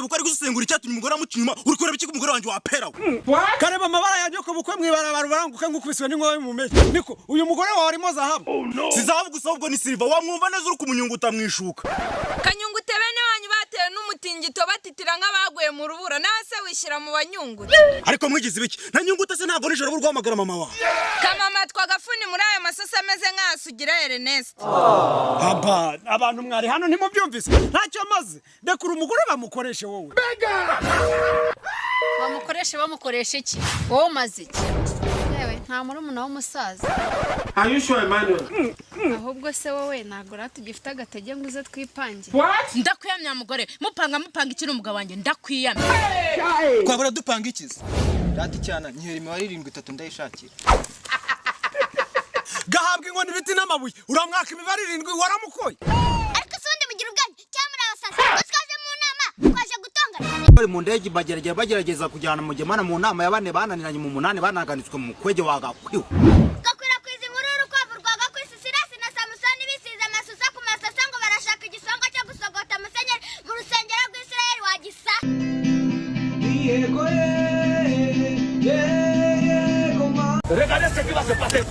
se bukari gusengura icyatumye umugore amucyuma uri kureba iki umugore wanje waperawe kareba amabara yanjye ko bukwe mwibarabara baranguke nk'ukubiswe n'inkobe mu meje niko uyu mugore wawe arimo zahabu si zahabu gusa ahubwo ni silver wamwumva neza uri kumunyunguta mwishuka kanyungute bene wanyu batewe n'umutingito batitira nk'abaguye mu rubura nawe se wishyira mu banyungute ariko mwigize ibiki na nyunguta se ntabwo nijoro burwamagara mama wawe kamama twagafuni muri aya masosi ameze nk'asugira Ernest aba abantu mwari hano ntimubyumvise ntacyo amaze dekura umugore bamukoreshe wowe bamukoreshe iki wowe umaze iki yewe nta murumuna w'umusaza Are you sure Emmanuel? ahubwo se wowe ntago ratugifite agatege ngo uze twipangire ndakwiyamya mugore mupanga ikiri umugabo wanjye ndakwiyamya twabura dupanga ikizi dati cyana nyihera imibare 7 ndayishakira gahabwa inkoni ibiti n'amabuye uramwaka imibare 7 waramukoye ariko sundi mugira ubwanyu cyamura abasasa twaje mu nama twaje gutongana bari mu ndege bagerageza kujyana mu gemana mu nama y'abane bananiranye mu 8 banaganitswe mu kwege wagakwiwe gakwirakwiza inkuru y'urukwavu rwaga kwisi Sirasi na Samusoni bisize amasusa ku masasa ngo barashaka igisongo cyo gusogota musenyeri mu rusengero rw'Isirayeli wagisa yego regardez ce qui va se passer